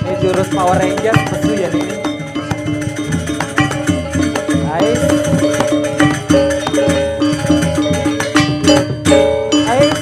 Ini jurus Power Rangers pesu ya nih. Ais. Ais.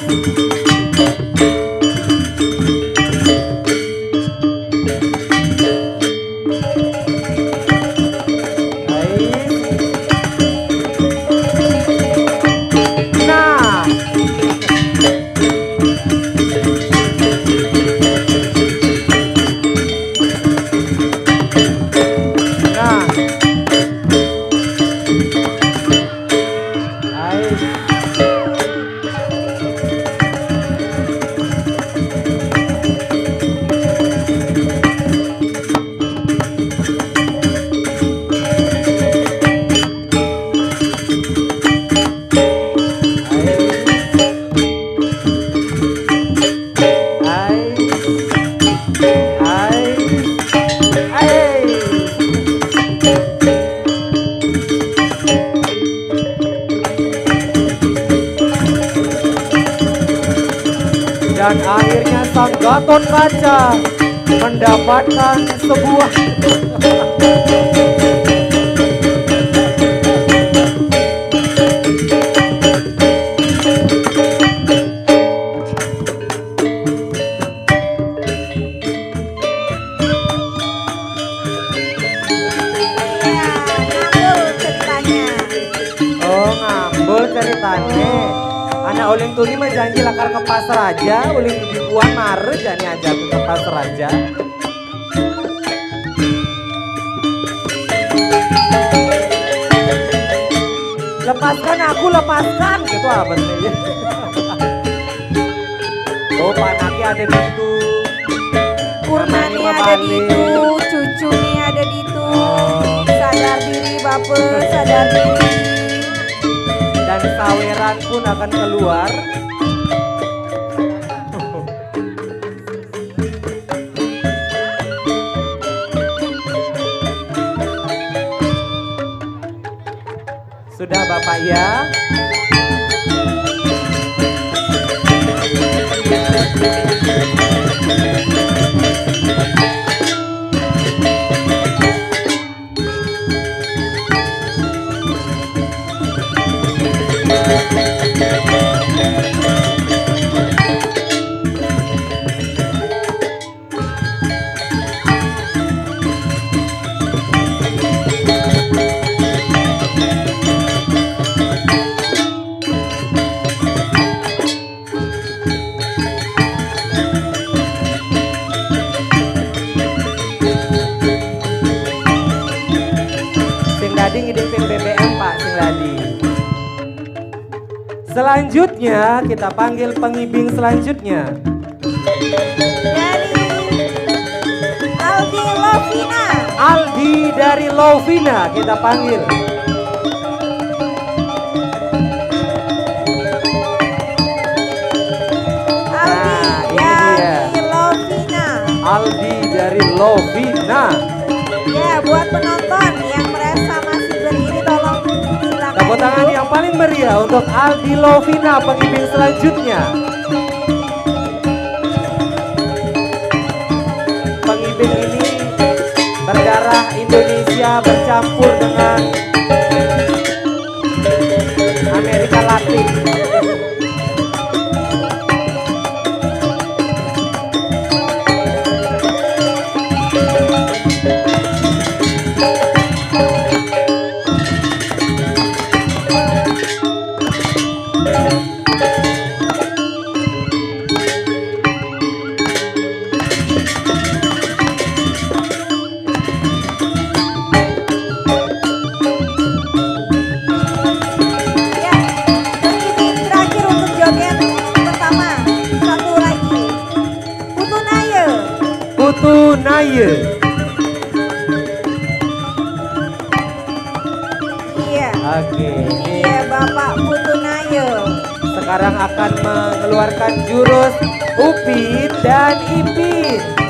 Dan akhirnya sang Gatot Kaca mendapatkan sebuah ngambul ceritanya. Anak uling tuni mah janji lakar ke pasar aja, uling dibuang mare jani aja ke pasar aja. Lepaskan aku, lepaskan gitu apa sih? Oh panaki ada di itu, Kurmani ada di itu, cucuni ada di itu. Sadar diri bapak, sadar diri. Dan saweran pun akan keluar. Sudah Bapak ya. Ngidupin BBM Pak Singladi. Selanjutnya kita panggil pengibing selanjutnya. Dari Aldi Lovina. Aldi dari Lovina kita panggil. Aldi dari Lovina. Aldi dari Lovina. Ya buat penonton yang merasa masih berdiri tolong silakan. Tepuk tangan yang paling meriah untuk Aldi Lovina pengibing selanjutnya. Pengibing ini berdarah Indonesia bercampur dengan Amerika Latin. Putu Naya. Iya. Oke. Iya Bapak Putu Naya. Sekarang akan mengeluarkan jurus Upin dan Ipin.